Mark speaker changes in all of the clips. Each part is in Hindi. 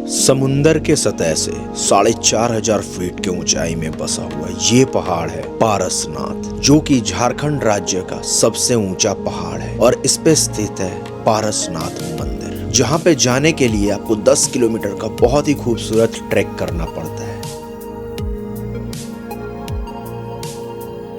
Speaker 1: समुंदर के सतह से 4,500 फीट के ऊंचाई में बसा हुआ ये पहाड़ है पारसनाथ, जो कि झारखंड राज्य का सबसे ऊंचा पहाड़ है और इस पे स्थित है पारसनाथ मंदिर, जहाँ पे जाने के लिए आपको 10 किलोमीटर का बहुत ही खूबसूरत ट्रैक करना पड़ता है।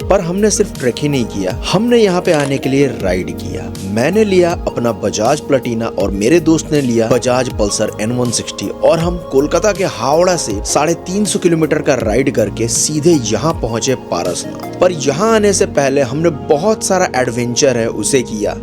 Speaker 1: पर हमने सिर्फ ट्रैक ही नहीं किया, हमने यहाँ पे आने के लिए राइड किया। मैंने लिया अपना बजाज प्लैटिना और मेरे दोस्त ने लिया बजाज पल्सर N160 और हम कोलकाता के हावड़ा से 350 किलोमीटर का राइड करके सीधे यहाँ पहुंचे पारसनाथ। पर यहाँ आने से पहले हमने बहुत सारा एडवेंचर है उसे किया।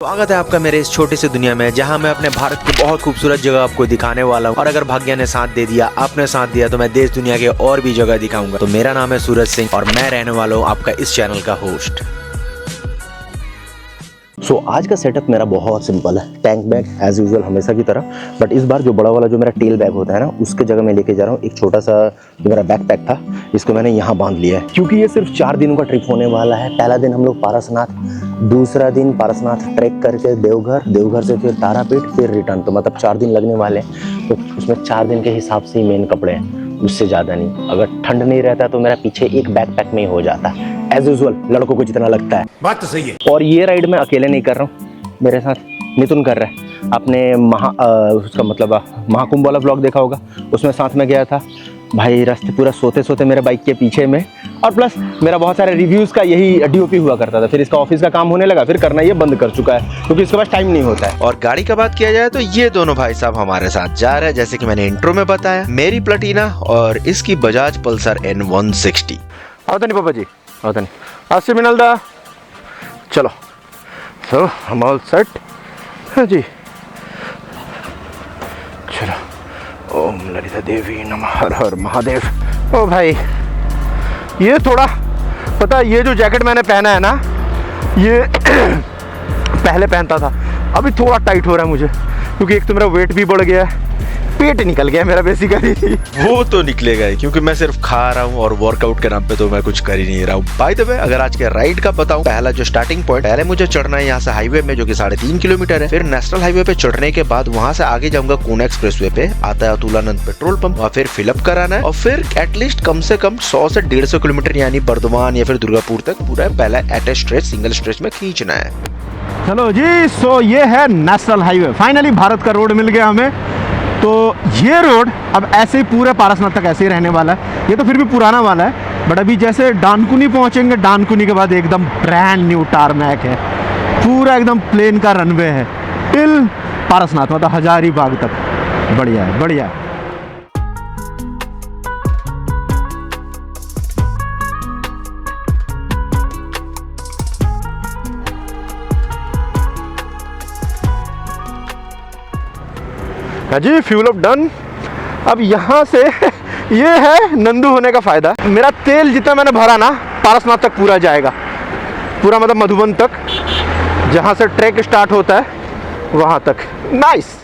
Speaker 2: स्वागत है आपका मेरे इस छोटी सी दुनिया में, जहां मैं अपने भारत की बहुत खूबसूरत जगह आपको दिखाने वाला हूं। और अगर भाग्य ने साथ दे दिया, आपने साथ दिया, तो मैं देश दुनिया के और भी जगह दिखाऊंगा। तो मेरा नाम है सूरज सिंह और मैं रहने वाला हूं आपका इस चैनल का होस्ट।
Speaker 3: आज का सेटअप मेरा बहुत सिंपल है, टैंक बैग एज यूजुअल हमेशा की तरह। बट इस बार जो बड़ा वाला जो मेरा टेल बैग होता है ना, उसके जगह मैं लेके जा रहा हूँ एक छोटा सा जो मेरा बैकपैक था, इसको मैंने यहाँ बांध लिया है क्योंकि ये सिर्फ 4 दिनों का ट्रिप होने वाला है। पहला दिन हम लोग पारसनाथ, दूसरा दिन पारसनाथ ट्रैक करके देवघर, देवघर से फिर तारापीठ, फिर रिटर्न। तो मतलब 4 दिन लगने वाले हैं। तो उसमें 4 दिन के हिसाब से ही मेन कपड़े हैं, उससे ज़्यादा नहीं। अगर ठंड नहीं रहता तो मेरा पीछे एक बैकपैक में ही हो जाता है, एज यूजुअल लड़कों को जितना लगता है।
Speaker 4: बात तो सही है।
Speaker 3: और ये राइड मैं अकेले नहीं कर रहा हूँ, मेरे साथ नितुन कर रहा है। आपने उसका मतलब महाकुंभ वाला ब्लॉग देखा होगा, उसमें साथ में गया था भाई। रास्ते पूरा सोते सोते मेरे बाइक के पीछे में, और प्लस मेरा बहुत सारे रिव्यूज़ का यही डीओपी हुआ करता था। फिर इसका ऑफिस का काम होने लगा, फिर करना ये बंद कर चुका है क्योंकि इसके पास टाइम नहीं होता है।
Speaker 2: और गाड़ी का बात किया जाए तो ये दोनों भाई साहब हमारे साथ जा रहे हैं, जैसे कि मैंने इंट्रो में बताया। मेरी प्लैटिना और इसकी बजाज पल्सर N160।
Speaker 3: आवता नहीं पापा जी, आवता नहीं। आज से मिनल दा, चलो। सो हम ऑल सेट हाँ जी, चलो। ओम ललिता देवी नमः, हर हर महादेव। ओ भाई, ये थोड़ा पता है, ये जो जैकेट मैंने पहना है ना, ये पहले पहनता था, अभी थोड़ा टाइट हो रहा है मुझे क्योंकि एक तो मेरा वेट भी बढ़ गया है, पेट निकल गया मेरा बेसिकली।
Speaker 2: वो तो निकलेगा ही, क्योंकि मैं सिर्फ खा रहा हूँ और वर्कआउट के नाम पे तो मैं कुछ कर ही नहीं रहा हूँ। बाय द वे, अगर आज के राइड का बताऊँ, पहला जो स्टार्टिंग पॉइंट, पहले मुझे चढ़ना है यहाँ से हाईवे में, जो कि 3.5 किलोमीटर है। फिर नेशनल हाईवे पे चढ़ने के बाद वहाँ से आगे जाऊंगा कोना एक्सप्रेसवे पे, आता है अतुलानंद पेट्रोल पंप, वहाँ फिर फिलअप कराना है और फिर एटलीस्ट कम से कम 100 से 150 किलोमीटर यानी बर्धमान या फिर दुर्गापुर तक पूरा पहला एट ए स्ट्रेच, सिंगल स्ट्रेच में खींचना है।
Speaker 5: चलो जी, सो ये है नेशनल हाईवे, फाइनली भारत का रोड मिल गया हमें। तो ये रोड अब ऐसे ही पूरे पारसनाथ तक ऐसे ही रहने वाला है। ये तो फिर भी पुराना वाला है, बट अभी जैसे डानकुनी पहुंचेंगे, डानकुनी के बाद एकदम ब्रांड न्यू टारमैक है, पूरा एकदम प्लेन का रनवे है टिल पारसनाथ, मतलब हजारीबाग तक। बढ़िया है, बढ़िया है। हाँ जी, फ्यूल अप डन। अब यहाँ से ये है नंदू होने का फ़ायदा, मेरा तेल जितना मैंने भरा ना पारसनाथ तक पूरा जाएगा, पूरा मतलब मधुबन तक, जहाँ से ट्रैक स्टार्ट होता है वहाँ तक। नाइस।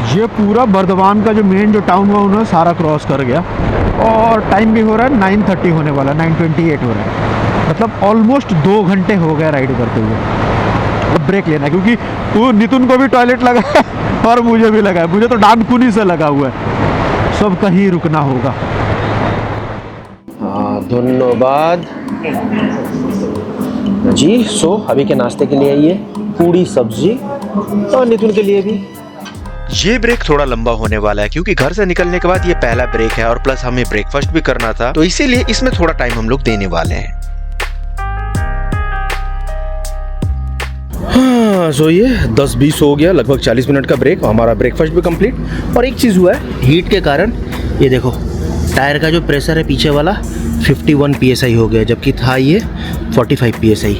Speaker 5: ये पूरा बर्धमान का जो मेन जो टाउन हुआ, उन्होंने सारा क्रॉस कर गया और टाइम भी हो रहा है 9:30 होने वाला, 9:28 हो रहा है। मतलब ऑलमोस्ट 2 घंटे हो गए राइड करते हुए। अब ब्रेक लेना है क्योंकि वो नितुन को भी टॉयलेट लगा है और मुझे भी लगा है, मुझे तो डानकुनी से लगा हुआ है। सब कहीं रुकना होगा।
Speaker 3: धन्यवाद जी। सो अभी के नाश्ते के लिए आइए पूड़ी सब्जी, और नितुन के लिए भी
Speaker 2: ये ब्रेक थोड़ा लंबा होने वाला है क्योंकि घर से निकलने के बाद ये पहला ब्रेक है और प्लस हमें ब्रेकफास्ट भी करना था, तो इसीलिए इसमें थोड़ा टाइम हम लोग देने वाले हैं।
Speaker 1: हाँ, सो ये 10-20 हो गया, लगभग 40 मिनट का ब्रेक, हमारा ब्रेकफास्ट भी कंप्लीट। और एक चीज़ हुआ है, हीट के कारण ये देखो टायर का जो प्रेशर है पीछे वाला 51 psi हो गया, जबकि था ये 45 psi,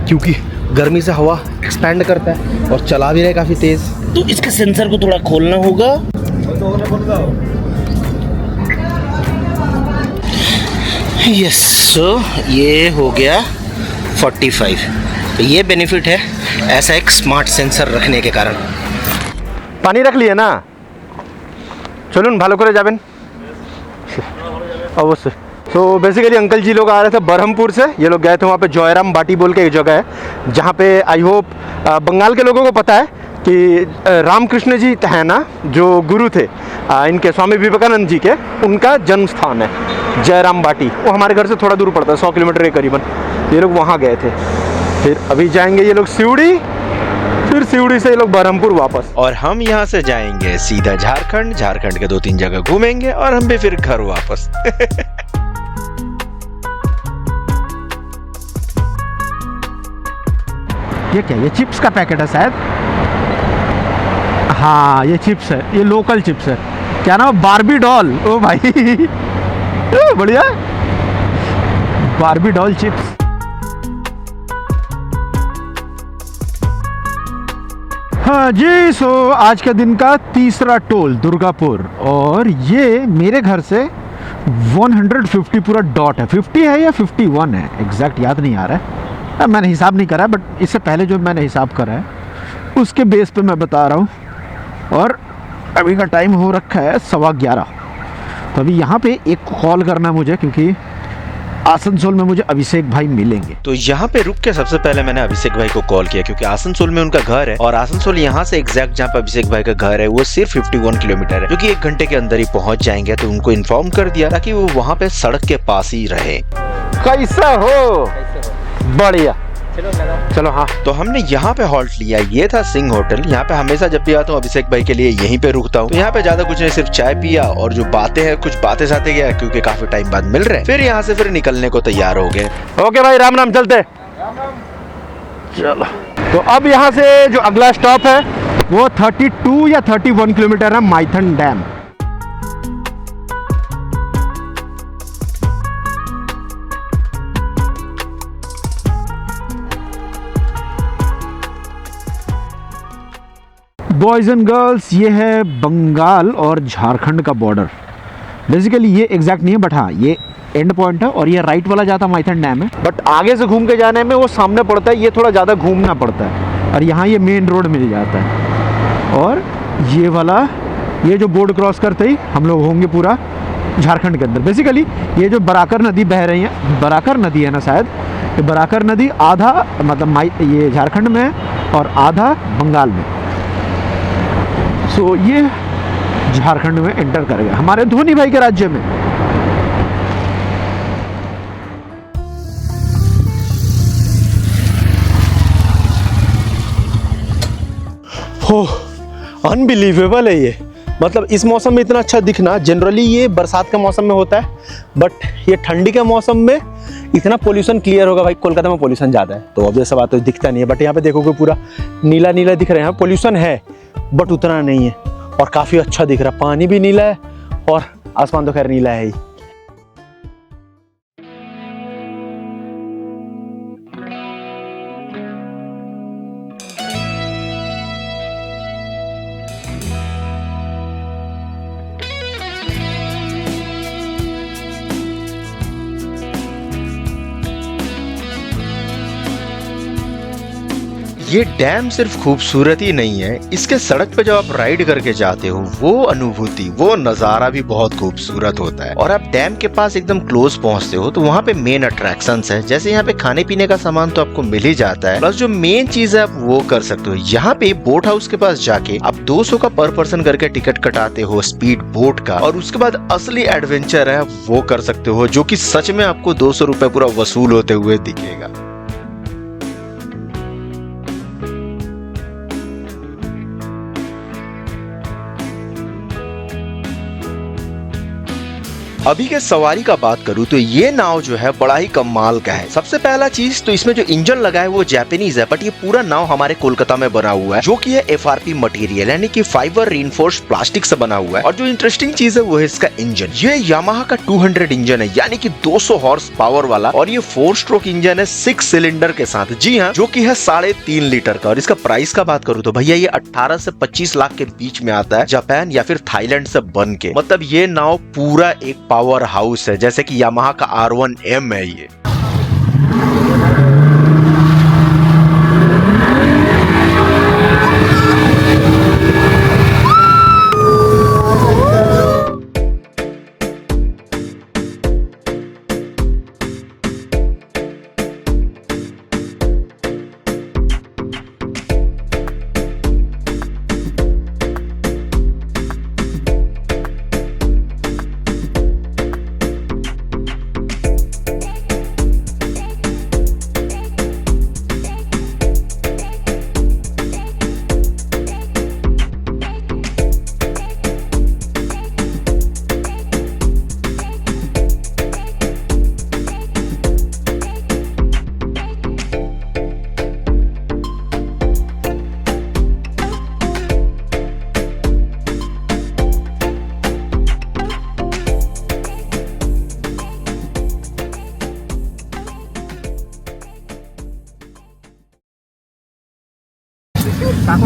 Speaker 1: क्योंकि गर्मी से हवा एक्सपैंड करता है और चला भी रहा है काफ़ी तेज़, तो इसके सेंसर को थोड़ा खोलना होगा। यस, सो ये हो गया 45। तो ये बेनिफिट है ऐसा एक स्मार्ट सेंसर रखने के कारण।
Speaker 5: पानी रख लिए ना, चलून भालो करे जाबेन अवश्य। तो बेसिकली अंकल जी लोग आ रहे थे बरहमपुर से, ये लोग गए थे वहाँ पे जयराम बाटी बोल के एक जगह है, जहाँ पे आई होप बंगाल के लोगों को पता है कि रामकृष्ण जी है ना, जो गुरु थे इनके स्वामी विवेकानंद जी के, उनका जन्म स्थान है जयराम बाटी। वो हमारे घर से थोड़ा दूर पड़ता है, 100 किलोमीटर के करीबन। ये लोग वहाँ गए थे, फिर अभी जाएंगे ये लोग सिवड़ी, फिर सिवड़ी से ये लोग बरहमपुर वापस।
Speaker 2: और हम यहाँ से जाएंगे सीधा झारखंड, झारखंड के 2-3 जगह घूमेंगे और हम भी फिर घर वापस।
Speaker 5: ये क्या, ये चिप्स का पैकेट है शायद। हाँ ये चिप्स है, ये लोकल चिप्स है। क्या नाम, बारबी डॉल। ओ भाई बढ़िया, बारबी डॉल चिप्स। हाँ जी, सो आज के दिन का तीसरा टोल दुर्गापुर, और ये मेरे घर से 150 पूरा डॉट है। 50 है या 51 है, एग्जैक्ट याद नहीं आ रहा है, मैंने हिसाब नहीं करा, बट इससे पहले जो मैंने हिसाब करा है उसके बेस पे मैं बता रहा हूँ। और अभी का टाइम हो रखा है 11:15। तो अभी यहाँ पे एक कॉल करना मुझे, क्योंकि आसनसोल में मुझे अभिषेक भाई मिलेंगे।
Speaker 2: तो यहाँ पे रुक के सबसे पहले मैंने अभिषेक भाई को कॉल किया, क्योंकि आसनसोल में उनका घर है और आसनसोल यहाँ से एग्जैक्ट जहाँ पे अभिषेक भाई का घर है वो सिर्फ 51 किलोमीटर है, जो कि 1 घंटे के अंदर ही पहुँच जाएंगे। तो उनको इन्फॉर्म कर दिया ताकि वो वहाँ पे सड़क के पास ही रहे।
Speaker 5: कैसा हो? बढ़िया, चलो। हाँ,
Speaker 2: तो हमने यहाँ पे हॉल्ट लिया, ये था सिंह होटल। यहाँ पे हमेशा जब भी आता हूँ अभिषेक भाई के लिए यहीं पे रुकता हूँ। तो यहाँ पे ज्यादा कुछ नहीं, सिर्फ चाय पिया और जो बातें हैं कुछ बातें साथे गया, क्योंकि काफी टाइम बाद मिल रहे हैं। फिर यहाँ से फिर निकलने को तैयार हो गए।
Speaker 5: ओके भाई, राम राम, चलते। चलो, तो अब यहाँ से जो अगला स्टॉप है वो 32 या 31 किलोमीटर है, Maithan dam. Boys and girls, ये है बंगाल और झारखंड का बॉर्डर। बेसिकली ये एग्जैक्ट नहीं है, बट हाँ ये एंड पॉइंट है, और ये राइट वाला जाता माइथन डैम है। बट आगे से घूम के जाने में वो सामने पड़ता है, ये थोड़ा ज़्यादा घूमना पड़ता है, और यहाँ ये मेन रोड मिल जाता है। और ये वाला, ये जो बोर्ड क्रॉस करते ही हम लोग होंगे पूरा झारखंड के अंदर। बेसिकली ये जो बराकर नदी बह रही है, बराकर नदी है ना शायद, ये बराकर नदी आधा मतलब ये झारखंड में है और आधा बंगाल में। तो ये झारखंड में एंटर कर गया, हमारे धोनी भाई के राज्य में।
Speaker 1: हो, अनबिलीवेबल है ये। मतलब इस मौसम में इतना अच्छा दिखना, जनरली ये बरसात के मौसम में होता है, बट ये ठंडी के मौसम में इतना पोल्यूशन क्लियर होगा। भाई कोलकाता में पोल्यूशन ज़्यादा है तो ऑब्वियस बात तो दिखता नहीं है, बट यहाँ पे देखोगे पूरा नीला नीला दिख रहा है। पोल्यूशन है बट उतना नहीं है, और काफ़ी अच्छा दिख रहा है। पानी भी नीला है और आसमान तो खैर नीला है ही।
Speaker 2: ये डैम सिर्फ खूबसूरत ही नहीं है, इसके सड़क पे जब आप राइड करके जाते हो वो अनुभूति, वो नजारा भी बहुत खूबसूरत होता है। और आप डैम के पास एकदम क्लोज पहुंचते हो तो वहाँ पे मेन अट्रैक्शंस है, जैसे यहाँ पे खाने पीने का सामान तो आपको मिल ही जाता है, प्लस जो मेन चीज है आप वो कर सकते हो। यहाँ पे बोट हाउस के पास जाके आप 200 का पर पर्सन करके टिकट कटाते हो स्पीड बोट का, और उसके बाद असली एडवेंचर है वो कर सकते हो, जो कि सच में आपको 200 रुपए पूरा वसूल होते हुए दिखेगा। अभी के सवारी का बात करूँ तो ये नाव जो है बड़ा ही कमाल का है। सबसे पहला चीज तो इसमें जो इंजन लगा है वो जापानीज है, बट ये पूरा नाव हमारे कोलकाता में बना हुआ है, जो कि है FRP मटेरियल यानी कि फाइबर रीइंफोर्स्ड प्लास्टिक से बना हुआ है। और जो इंटरेस्टिंग चीज है वो है इसका इंजन। ये यामाहा का 200 इंजन है यानी कि 200 हॉर्स पावर वाला, और ये 4 स्ट्रोक इंजन है 6 सिलेंडर के साथ। जी हाँ, जो कि है 3.5 लीटर का। और इसका प्राइस का बात करूँ तो भैया ये 18 से 25 लाख के बीच में आता है, जापान या फिर थाईलैंड से बन के। मतलब ये नाव पूरा एक पावर हाउस है, जैसे कि यामाहा का R1M है ये।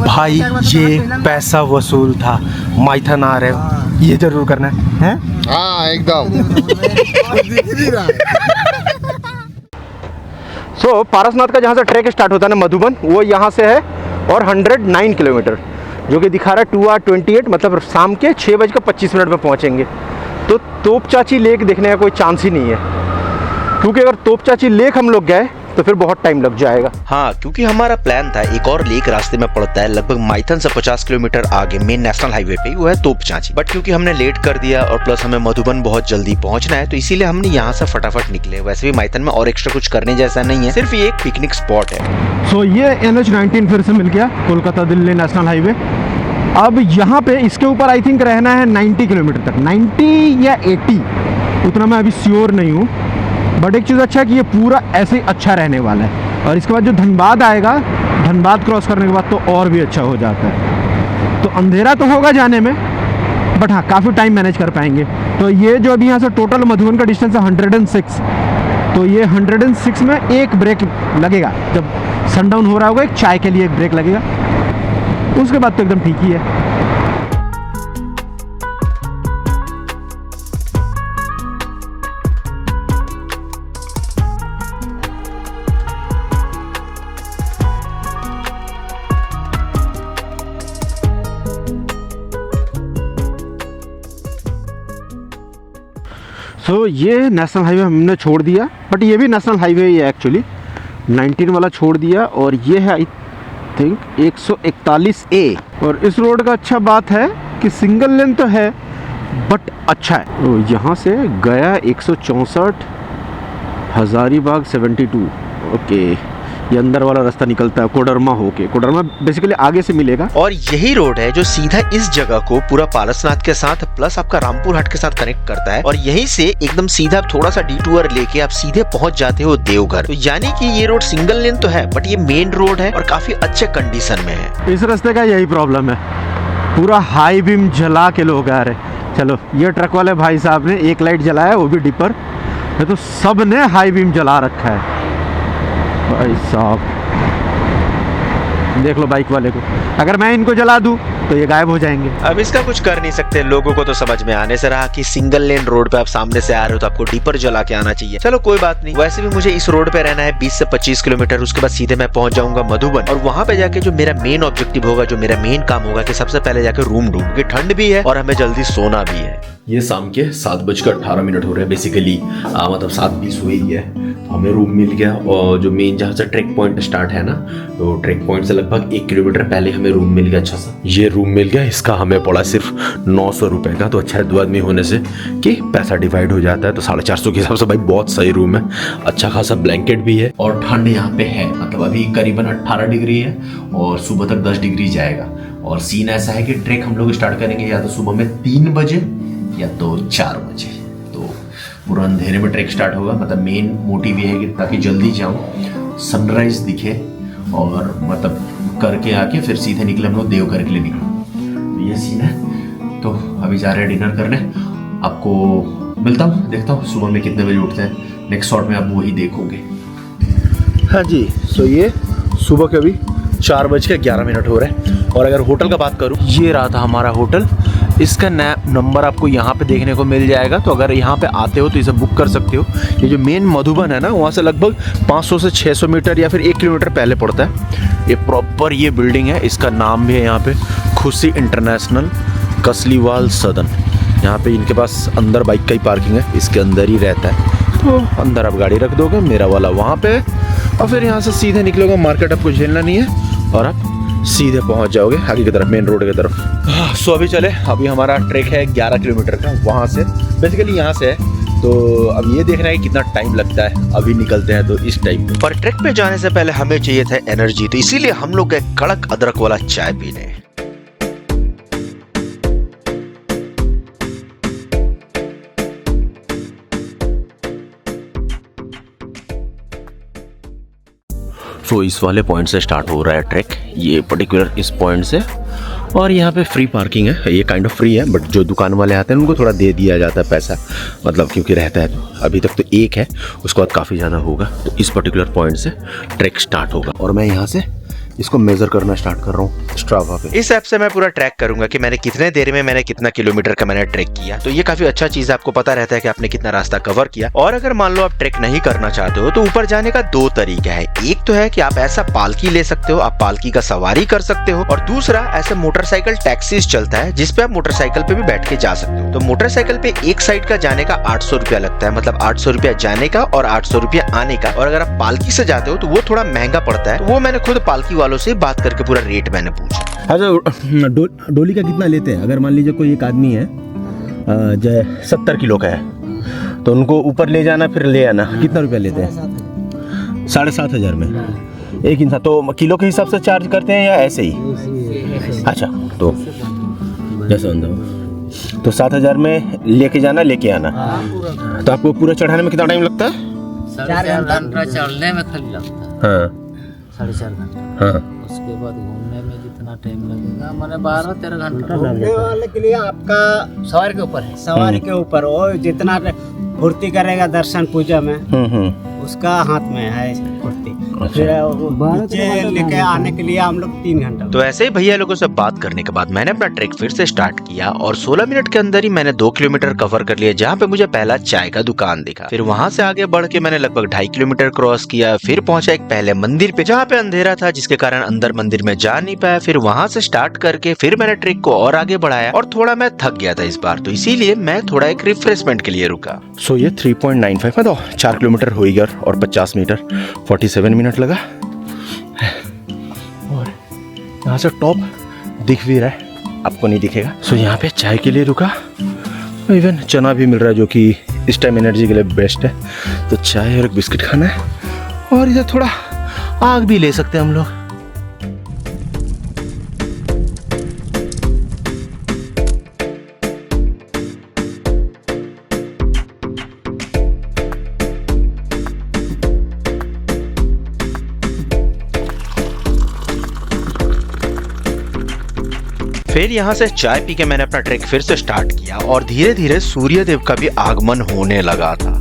Speaker 5: भाई ये पैसा वसूल था। माइथन आ रहे हो, ये जरूर करना है।
Speaker 4: हाँ एकदम।
Speaker 5: सो पारसनाथ का जहाँ से ट्रैक स्टार्ट होता है ना मधुबन, वो यहाँ से है और 109 किलोमीटर, जो कि दिखा रहा है 2 hour 28, मतलब शाम के 6:25 में पहुँचेंगे। तो तोप चाची लेक देखने का कोई चांस ही नहीं है, क्योंकि अगर तोप चाची लेक हम लोग गए तो फिर बहुत टाइम लग जाएगा।
Speaker 2: हाँ, क्योंकि हमारा प्लान था एक और लेक रास्ते में पड़ता है लगभग माइथन से 50 किलोमीटर आगे मेन नेशनल हाईवे पे, वो है तोप चाची। बट क्योंकि हमने लेट कर दिया और प्लस हमें मधुबन बहुत जल्दी पहुंचना है, तो इसीलिए हमने यहाँ से फटाफट निकले। वैसे भी माइथन में और एक्स्ट्रा कुछ करने जैसा नहीं है, सिर्फ ये एक पिकनिक स्पॉट है।
Speaker 5: सो ये NH19 फिर से मिल गया, कोलकाता दिल्ली नेशनल हाईवे। अब यहाँ पे इसके ऊपर आई थिंक रहना है 90 किलोमीटर तक, 90 या 80, उतना मैं अभी श्योर नहीं हूँ। बट एक चीज़ अच्छा है कि ये पूरा ऐसे ही अच्छा रहने वाला है। और इसके बाद जो धनबाद आएगा, धनबाद क्रॉस करने के बाद तो और भी अच्छा हो जाता है। तो अंधेरा तो होगा जाने में, बट हाँ काफ़ी टाइम मैनेज कर पाएंगे। तो ये जो अभी यहाँ से टोटल मधुबन का डिस्टेंस है 106, तो ये 106 में एक ब्रेक लगेगा। जब सनडाउन हो रहा होगा एक चाय के लिए एक ब्रेक लगेगा, उसके बाद तो एकदम ठीक ही है। सो ये नेशनल हाईवे हमने छोड़ दिया, बट ये भी नेशनल हाईवे ही है एक्चुअली, 19 वाला छोड़ दिया। और ये है आई थिंक 141A। और इस रोड का अच्छा बात है कि सिंगल लेन तो है बट अच्छा है। तो यहाँ से गया 164, हज़ारीबाग 72, ओके। ये अंदर वाला रास्ता निकलता है कोडरमा होके, कोडरमा बेसिकली आगे से मिलेगा।
Speaker 2: और यही रोड है जो सीधा इस जगह को पूरा पारसनाथ के साथ प्लस आपका रामपुर हाट के साथ कनेक्ट करता है। और यहीं से एकदम सीधा थोड़ा सा डिटूर लेके आप सीधे पहुंच जाते हो देवघर। तो यानी कि ये रोड सिंगल लेन तो है, बट ये मेन रोड है और काफी अच्छे कंडीशन में है।
Speaker 5: इस रास्ते का यही प्रॉब्लम है, पूरा हाई बीम जला के लोग आ रहे। चलो ये ट्रक वाले भाई साहब ने एक लाइट जलाया, वो भी डिपर, तो सब ने हाई बीम जला रखा है। भाई साहब देख लो बाइक वाले को, अगर मैं इनको जला दूं तो ये गायब हो जाएंगे।
Speaker 2: अब इसका कुछ कर नहीं सकते, लोगों को तो समझ में आने से रहा कि सिंगल लेन रोड पे आप सामने से आ रहे हो तो आपको डीपर जला के आना चाहिए। चलो कोई बात नहीं। वैसे भी मुझे इस रोड पे रहना है 20 से 25 किलोमीटर, उसके बाद सीधे मैं पहुंच जाऊंगा मधुबन। और वहां पे जाके जो मेरा मेन ऑब्जेक्टिव होगा, जो मेरा मेन काम होगा कि सबसे पहले जाके रूम ढूंढ, क्योंकि ठंड भी है और हमें जल्दी सोना भी है।
Speaker 6: ये शाम के 7:18 हो रहे हैं बेसिकली, मतलब 7:20 हुई ही है। तो हमें रूम मिल गया, और जो मेन जहाँ से ट्रैक पॉइंट स्टार्ट है ना, तो ट्रैक पॉइंट से लगभग 1 किलोमीटर पहले हमें रूम मिल गया। अच्छा सा ये रूम मिल गया, इसका हमें पड़ा सिर्फ 900 रुपए का। तो अच्छा है 2 आदमी होने से कि पैसा डिवाइड हो जाता है। तो 450 के हिसाब से भाई बहुत सही रूम है, अच्छा खासा ब्लैंकेट भी है। और ठंड यहाँ पे है, मतलब अभी करीबन 18 डिग्री है और सुबह तक 10 डिग्री जाएगा। और सीन ऐसा है कि ट्रैक हम लोग स्टार्ट करेंगे या तो सुबह में 3 बजे या तो 4 बजे। तो पूरा अंधेरे में ट्रैक स्टार्ट होगा। मतलब मेन मोटिव ये है कि ताकि जल्दी जाऊँ, सनराइज दिखे और मतलब करके आके फिर सीधे निकले हम लोग देवघर के लिए निकले। ये सीन है। तो अभी जा रहे हैं डिनर करने। आपको मिलता हूँ, देखता हूँ सुबह में कितने बजे उठते हैं। नेक्स्ट शॉट में आप वही देखोगे।
Speaker 2: हाँ जी, सो ये सुबह के अभी 4:11 हो रहे हैं। और अगर होटल का बात करूँ, ये रहा था हमारा होटल। इसका नंबर आपको यहाँ पे देखने को मिल जाएगा। तो अगर यहाँ पे आते हो तो इसे बुक कर सकते हो। ये जो मेन मधुबन है ना, वहाँ से लगभग 500 से 600 मीटर या फिर 1 किलोमीटर पहले पड़ता है। ये प्रॉपर ये बिल्डिंग है, इसका नाम भी है यहाँ पे खुशी इंटरनेशनल कसलीवाल सदन। यहाँ पे इनके पास अंदर बाइक का ही पार्किंग है, इसके अंदर ही रहता है। तो अंदर आप गाड़ी रख दोगे, मेरा वाला वहाँ पे, और फिर यहाँ से सीधे निकलोगे। मार्केट आपको झेलना नहीं है और आप सीधे पहुँच जाओगे आगे की तरफ, मेन रोड की तरफ। सो अभी चले, अभी हमारा ट्रैक है 11 किलोमीटर का, वहाँ से बेसिकली यहाँ से है। तो अब ये देखना है कि कितना टाइम लगता है। अभी निकलते हैं तो इस टाइम पे।
Speaker 1: पर ट्रैक पे जाने से पहले हमें चाहिए था एनर्जी, तो इसीलिए हम लोग गए कड़क अदरक वाला चाय पीने।
Speaker 6: तो इस वाले पॉइंट से स्टार्ट हो रहा है ट्रैक, ये पर्टिकुलर इस पॉइंट से। और यहाँ पे फ्री पार्किंग है, ये काइंड ऑफ फ्री है, बट जो दुकान वाले आते हैं उनको थोड़ा दे दिया जाता है पैसा, मतलब क्योंकि रहता है। तो अभी तक तो एक है, उसके बाद काफ़ी ज़्यादा होगा। तो इस पर्टिकुलर पॉइंट से ट्रैक स्टार्ट होगा और मैं यहाँ से इसको मेजर करना स्टार्ट कर रहा हूँ स्ट्रावा पे।
Speaker 1: इस ऐप से मैं पूरा ट्रैक करूंगा कि मैंने कितने देर में मैंने कितना किलोमीटर का मैंने ट्रैक किया। तो ये काफी अच्छा चीज है, आपको पता रहता है कि आपने कितना रास्ता कवर किया। और अगर मान लो आप ट्रैक नहीं करना चाहते हो तो ऊपर जाने का 2 तरीका है। एक तो है कि आप ऐसा पालकी ले सकते हो, आप पालकी का सवारी कर सकते हो। और दूसरा ऐसे मोटरसाइकिल टैक्सीज चलता है जिसपे आप मोटरसाइकिल पे भी बैठ के जा सकते हो। तो मोटरसाइकिल पे एक साइड का जाने का 800 रुपया लगता है, मतलब 800 रुपया जाने का और 800 रुपया आने का। और अगर आप पालकी से जाते हो तो वो थोड़ा महंगा पड़ता है। तो वो मैंने खुद पालकी वालों से बात करके पूरा रेट मैंने पूछा।
Speaker 2: अच्छा, डोली का कितना लेते हैं? अगर मान लीजिए कोई एक आदमी है जो 70 किलो का है, तो उनको ऊपर ले जाना फिर ले आना, कितना रुपया लेते हैं? 7,500 में एक इंसान। तो किलो के हिसाब से चार्ज करते हैं या ऐसे ही? अच्छा, तो जैसे तो 7,000 में लेके जाना लेके आना। तो आपको पूरा चढ़ाने में कितना टाइम लगता है?
Speaker 4: 4 घंटा चढ़ने में खाली लगता है।
Speaker 2: हाँ,
Speaker 4: 4.5 घंटा।
Speaker 2: हाँ।
Speaker 4: उसके बाद घूमने में जितना टाइम लगेगा, हमारे 12-13 घंटा
Speaker 7: घूमने वाले के लिए आपका
Speaker 4: सवारी के ऊपर है।
Speaker 7: सवारी के ऊपर वो जितना फुर्ती करेगा दर्शन पूजा में, उसका हाथ में है फुर्ती। फिर नीचे लेके आने के लिए हम लोग 3 घंटा।
Speaker 1: तो ऐसे ही भैया लोगों से बात करने के बाद मैंने अपना ट्रैक फिर से स्टार्ट किया और 16 मिनट के अंदर ही मैंने 2 किलोमीटर कवर कर लिया, जहाँ पे मुझे पहला चाय का दुकान दिखा। फिर वहाँ से आगे बढ़ के मैंने लगभग 2.5 किलोमीटर क्रॉस किया। फिर पहुंचा एक पहले मंदिर पे, जहाँ पे अंधेरा था जिसके कारण अंदर मंदिर में जा नहीं पाया। फिर वहाँ से स्टार्ट करके फिर मैंने ट्रैक को और आगे बढ़ाया और थोड़ा मैं थक गया था इस बार, तो इसीलिए मैं थोड़ा एक रिफ्रेशमेंट के लिए रुका।
Speaker 2: सो ये 3.95 में तो 4 किलोमीटर हो गया और 50 मीटर 47 मिनट लगा। और यहाँ से टॉप दिख भी रहा है, आपको नहीं दिखेगा। सो यहाँ पे चाय के लिए रुका, इवन चना भी मिल रहा है जो कि इस टाइम एनर्जी के लिए बेस्ट है। तो चाय और एक बिस्किट खाना है और इधर थोड़ा आग भी ले सकते हैं हम लोग।
Speaker 1: फिर यहाँ से चाय पी के मैंने अपना ट्रैक फिर से स्टार्ट किया और धीरे धीरे सूर्य देव का भी आगमन होने लगा था।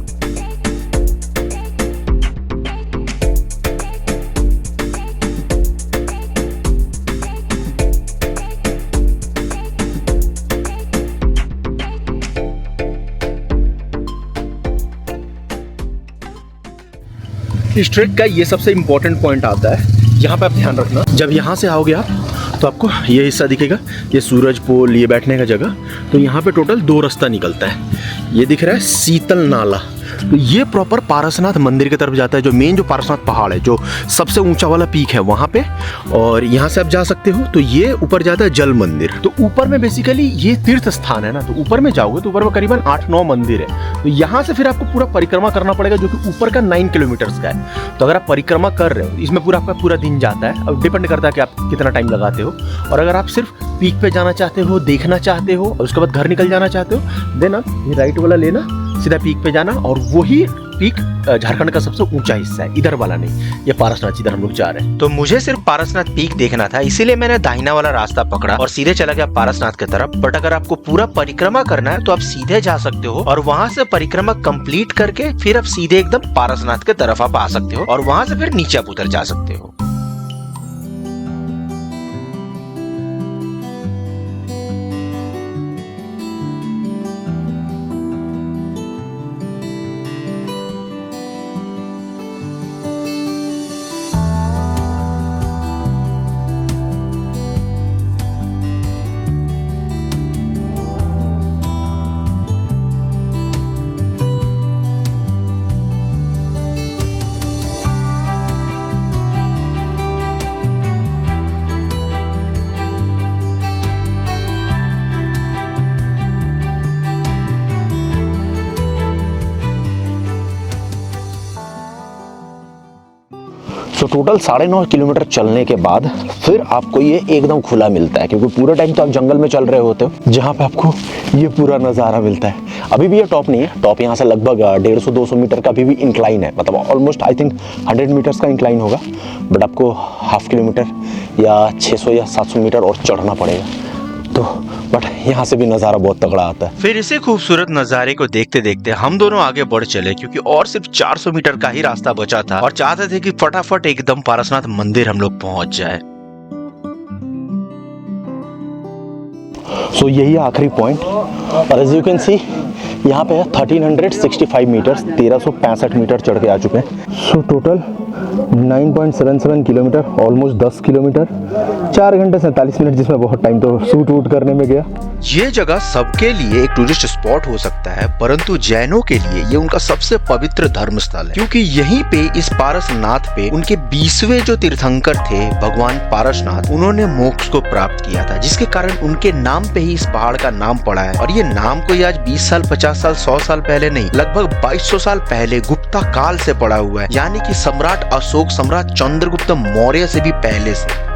Speaker 2: इस ट्रैक का ये सबसे इम्पोर्टेंट पॉइंट आता है, यहाँ पे आप ध्यान रखना। जब यहाँ से आओगे आप तो आपको ये हिस्सा दिखेगा, ये सूरज पोल, ये बैठने का जगह। तो यहाँ पे टोटल 2 रास्ता निकलता है। ये दिख रहा है शीतल नाला, तो ये प्रॉपर पारसनाथ मंदिर की तरफ जाता है, जो मेन जो पारसनाथ पहाड़ है, जो सबसे ऊंचा वाला पीक है वहाँ पे। और यहाँ से आप जा सकते हो। तो ये ऊपर जाता है जल मंदिर। तो ऊपर में बेसिकली ये तीर्थ स्थान है ना, तो ऊपर में जाओगे तो ऊपर में करीबन 8-9 मंदिर है। तो यहाँ से फिर आपको पूरा परिक्रमा करना पड़ेगा, जो कि ऊपर का 9 किलोमीटर्स का है। तो अगर आप परिक्रमा कर रहे हो, इसमें पूरा आपका पूरा दिन जाता है। अब डिपेंड करता है कि आप कितना टाइम लगाते हो। और अगर आप सिर्फ पीक पे जाना चाहते हो, देखना चाहते हो और उसके बाद घर निकल जाना चाहते हो, देन आप ये राइट वाला लेना,
Speaker 1: सीधा पीक पे जाना, और वही पीक झारखंड का सबसे ऊंचा हिस्सा है, इधर वाला नहीं, ये पारसनाथ जिधर हम लोग जा रहे हैं।
Speaker 3: तो मुझे सिर्फ पारसनाथ पीक देखना था, इसीलिए मैंने दाहिना वाला रास्ता पकड़ा और सीधे चला गया पारसनाथ की तरफ। बट अगर आपको पूरा परिक्रमा करना है तो आप सीधे जा सकते हो, और वहां से परिक्रमा कंप्लीट करके फिर आप सीधे एकदम पारसनाथ की तरफ आप आ सकते हो, और वहां से फिर नीचे आप उतर जा सकते हो। तो टोटल 9.5 किलोमीटर चलने के बाद फिर आपको ये एकदम खुला मिलता है, क्योंकि पूरे टाइम तो आप जंगल में चल रहे होते हो, जहाँ पे आपको ये पूरा नज़ारा मिलता है। अभी भी ये टॉप नहीं है, टॉप यहाँ से लगभग 150-200 मीटर का अभी भी इंक्लाइन है, मतलब ऑलमोस्ट आई थिंक 100 मीटर्स का इंक्लाइन होगा, बट आपको हाफ किलोमीटर या 600 या 700 मीटर और चढ़ना पड़ेगा। तो बट यहाँ से भी नज़ारा बहुत तगड़ा आता है।
Speaker 2: फिर इसे खूबसूरत नज़ारे को देखते देखते हम दोनों आगे बढ़ चले, क्योंकि और सिर्फ 400 मीटर का ही रास्ता बचा था और चाहते थे कि फटाफट एकदम पारसनाथ मंदिर हम लोग पहुंच जाए।
Speaker 3: सो यही आखिरी पॉइंट, और एज यू कैन सी यहाँ पे 1365 मीटर्स, 1365 मीटर चढ़ के आ चुके हैं। So total 9.77 kilometre, almost 10 kilometre, 4 घंटे 47 मिनट, जिसमें बहुत टाइम तो शूट वूट करने में गया।
Speaker 2: ये जगह सबके लिए एक टूरिस्ट स्पॉट हो सकता है, परंतु जैनों के लिए ये उनका सबसे पवित्र धर्म स्थल है, क्योंकि यहीं पे इस पारसनाथ पे उनके 20वें जो तीर्थंकर थे भगवान पारसनाथ, उन्होंने मोक्ष को प्राप्त किया था, जिसके कारण उनके नाम पे ही इस पहाड़ का नाम पड़ा है। और ये नाम कोई आज 20 साल 50 साल 100 साल पहले नहीं, लगभग 2200 साल पहले गुप्ता काल से पड़ा हुआ है, यानी कि सम्राट अशोक, सम्राट चंद्रगुप्त मौर्य से भी पहले से।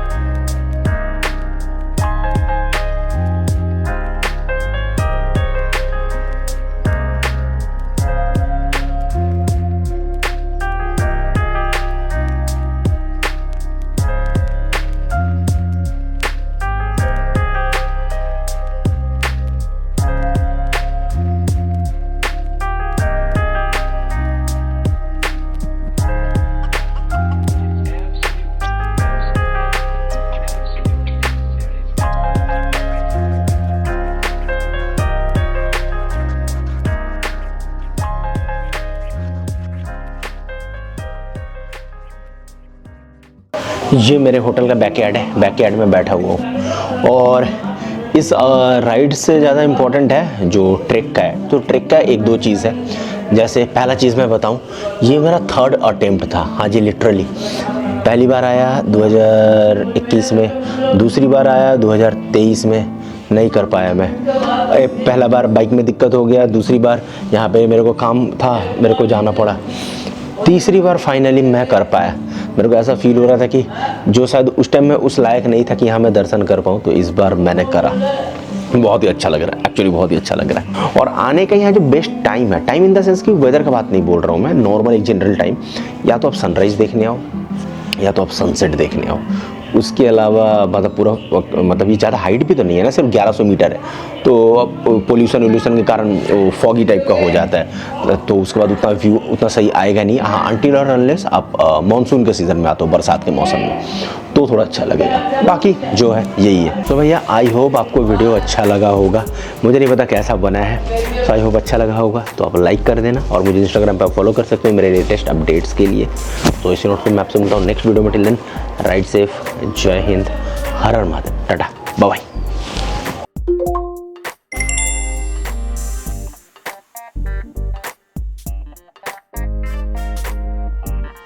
Speaker 3: ये मेरे होटल का बैकयार्ड है, बैकयार्ड में बैठा हुआ हूँ, और इस राइड से ज़्यादा इम्पोर्टेंट है जो ट्रेक का है। तो ट्रेक का 1-2 चीज़ है। जैसे पहला चीज़ मैं बताऊँ, ये मेरा 3rd अटेम्प्ट था। हाँ जी, लिटरली पहली बार आया 2021 में, दूसरी बार आया 2023 में, नहीं कर पाया मैं। पहला बार बाइक में दिक्कत हो गया, दूसरी बार यहाँ पे मेरे को काम था, मेरे को जाना पड़ा, तीसरी बार फाइनली मैं कर पाया। मेरे को ऐसा फील हो रहा था कि जो शायद उस टाइम में उस लायक नहीं था कि यहाँ मैं दर्शन कर पाऊँ, तो इस बार मैंने करा। बहुत ही अच्छा लग रहा है, एक्चुअली बहुत ही अच्छा लग रहा है। और आने का यहाँ जो बेस्ट टाइम है, टाइम इन द सेंस कि वेदर का बात नहीं बोल रहा हूँ मैं, नॉर्मल एक जनरल टाइम, या तो आप सनराइज देखने आओ या तो आप सनसेट देखने आओ। उसके अलावा मतलब पूरा मतलब ये ज़्यादा हाइट भी तो नहीं है ना, सिर्फ 1100 मीटर है, तो अब पोल्यूशन के कारण फॉगी टाइप का हो जाता है, तो उसके बाद उतना व्यू उतना सही आएगा नहीं। हाँ, अनटिल और अनलेस आप मानसून के सीज़न में आते हो, बरसात के मौसम में, तो थोड़ा अच्छा लगेगा। बाकी जो है यही है। तो भैया आई होप आपको वीडियो अच्छा लगा होगा, मुझे नहीं पता कैसा बना है, तो आई होप अच्छा लगा होगा। तो आप लाइक कर देना, और मुझे इंस्टाग्राम पर फॉलो कर सकते हो मेरे लेटेस्ट अपडेट्स के लिए। तो इसी नोट पर मैं आपसे मिलता हूँ नेक्स्ट वीडियो में। टिल देन राइड सेफ, जय हिंद, हर हर महादेव, टाटा, बाय बाय।